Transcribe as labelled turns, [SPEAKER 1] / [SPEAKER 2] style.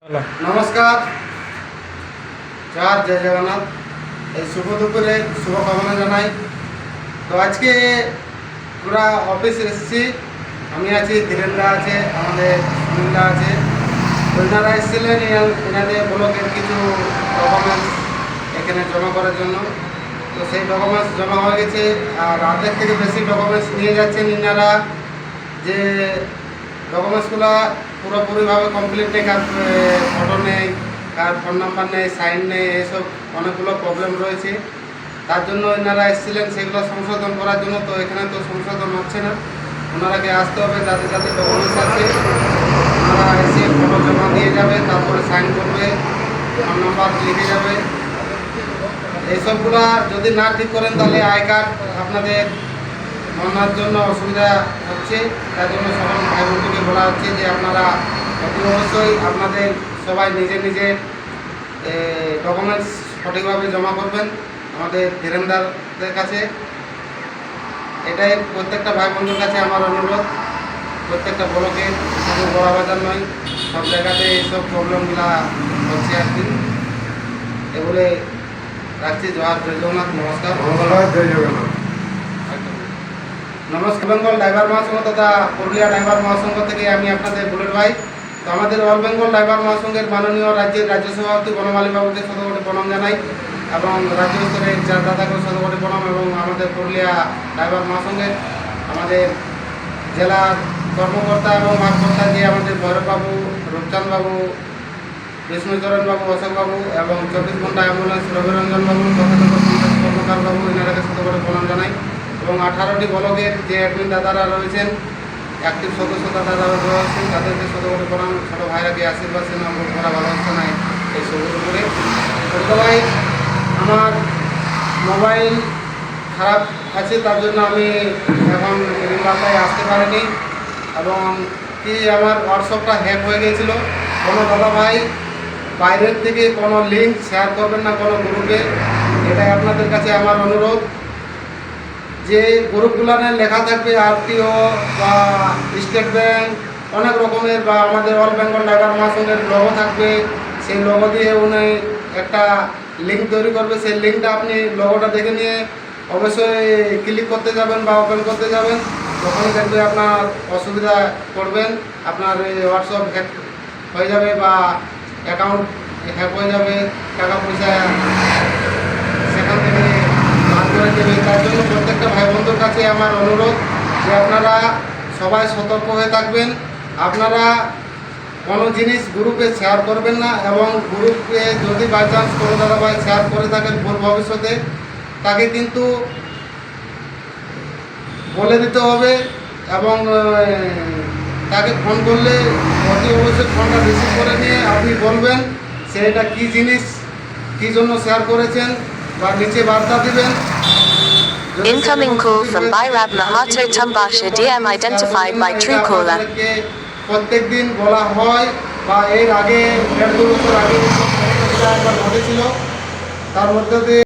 [SPEAKER 1] নমস্কার, জয় জগন্নাথ। এই শুভ দুপুরে শুভকামনা জানাই। তো আজকে পুরা অফিস এসেছি। আমি আছি, ধীরেন্দ্র আছে, আমাদের সুনীলদা আছে। তো এনারা এসেছিলেন এনাদের ব্লকের কিছু ডকুমেন্টস এখানে জমা করার জন্য। তো সেই ডকুমেন্টস জমা হয়ে গেছে, আর অর্ধেক থেকে বেশি ডকুমেন্টস নিয়ে যাচ্ছেন এনারা। যে ডকুমেন্টসগুলো পুরোপুরিভাবে কমপ্লিট নেই, কার ফটো নেই, কার ফোন নাম্বার নেই, সাইন নেই, এসব অনেকগুলো প্রবলেম রয়েছে। তার জন্য এনারা এসেছিলেন সেগুলো সংশোধন করার জন্য। তো এখানে তো সংশোধন হচ্ছে না, ওনারাকে আসতে হবে, যাদের যাদের ডকুমেন্টস আছে ওনারা এসে ফটো জমা দিয়ে যাবে, তারপরে সাইন করবে, ফোন নাম্বার লিখে যাবে। এইসবগুলো যদি না ঠিক করেন তাহলে আই কার্ড আপনাদের বন্যার জন্য অসুবিধা হচ্ছে। তার জন্য সকল ভাই বন্ধুকে বলা হচ্ছে যে আপনারা অতি অবশ্যই আপনাদের সবাই নিজে নিজে ডকুমেন্টস সঠিকভাবে জমা করবেন আমাদের ধীরেন্দ্রদের কাছে। এটাই প্রত্যেকটা ভাই বন্ধুর কাছে আমার অনুরোধ। প্রত্যেকটা ব্লকে, শুধু বড়াবাজার নয়, সব জায়গাতে এইসব প্রবলেমগুলো হচ্ছে আর কি। এগুলো রাখছি। জয় জগন্নাথ। নমস্কার।
[SPEAKER 2] জয় জগন্নাথ।
[SPEAKER 1] নমস্কার। বেঙ্গল ড্রাইভার মহাসংঘ তথা পুরুলিয়া ড্রাইভার মহাসংঘ থেকে আমি আপনাদের বুলেট ভাই। তো আমাদের অল বেঙ্গল ড্রাইভার মহাসংঘের মাননীয় রাজ্যের রাজ্য সভাপতি বনমালী বাবুকে শতকোটি প্রণাম জানাই, এবং রাজ্য স্তরের চার দাদাকে শতকোটি প্রণাম, এবং আমাদের পুরুলিয়া ড্রাইভার মহাসংঘের আমাদের জেলার কর্মকর্তা এবং মাঠকর্তা যে আমাদের ভৈরববাবু, রূপচাঁদ বাবু, বিষ্ণুচরণ বাবু, অশোক বাবু, এবং 24 ঘন্টা অ্যাম্বুলেন্স রবিরঞ্জন বাবু, কর্মকার বাবু, এনারাকে শতকোটি প্রণাম জানাই। এবং 18টি ব্লকের যে অ্যাডমিন দাদারা রয়েছেন, অ্যাক্টিভ সদস্য দাদারা রয়েছেন, তাদেরকে শতকোটি প্রণাম। ছোটো ভাইরাকে আশীর্বাদ সেনা ভরা ভালোবাসা নাই এই সবুজ উপরে। ছোটো ভাই, আমার মোবাইল খারাপ আছে, তার জন্য আমি এখন বার্তায় আসতে পারিনি, এবং কি আমার হোয়াটসঅ্যাপটা হ্যাক হয়ে গিয়েছিল। কোনো দাদা ভাই বাইরের থেকে কোনো লিঙ্ক শেয়ার করবেন না কোনো গ্রুপে, এটাই আপনাদের কাছে আমার অনুরোধ। যে গ্রুপগুলানে লেখা থাকবে আরটিও বা স্টেট ব্যাংক, অনেক রকমের, বা আমাদের অল বেঙ্গল ড্রাইভার মহাসংঘের লোগো থাকবে, সেই লোগো দিয়ে উনি একটা লিঙ্ক তৈরি করবে। সেই লিঙ্কটা আপনি লোগোটা দেখে নিয়ে অবশ্যই ক্লিক করতে যাবেন বা ওপেন করতে যাবেন। তখনই দেখবে আপনার অসুবিধা করবেন, আপনার হোয়াটসঅ্যাপ হ্যাক হয়ে যাবে বা অ্যাকাউন্ট হ্যাক হয়ে যাবে, টাকা পয়সা সেখান থেকে ভাগ করে দেবে। তার জন্য প্রত্যেকটা ভাই বন্ধুর কাছে আমার অনুরোধ যে আপনারা সবাই সতর্ক হয়ে থাকবেন। আপনারা কোনো জিনিস গ্রুপে শেয়ার করবেন না, এবং গ্রুপে যদি বাই চান্স কোনো দাদা ভাই শেয়ার করে থাকেন ভুল ভবিষ্যতে, তাকে কিন্তু বলে দিতে হবে, এবং তাকে ফোন করলে অতি অবশ্যই ফোনটা রিসিভ করে নিয়ে আপনি বলবেন সেটা কী জিনিস, কী জন্য শেয়ার করেছেন, বা নিচে বার্তা দিবেন।
[SPEAKER 3] Incoming call from Bhairab Mahato Tumbasha DM identified by Truecaller.
[SPEAKER 1] প্রত্যেক দিন বলা হয়, বা এর আগে 1.5 বছর আগে একবার ঘটেছিল, তার মধ্যে দিয়ে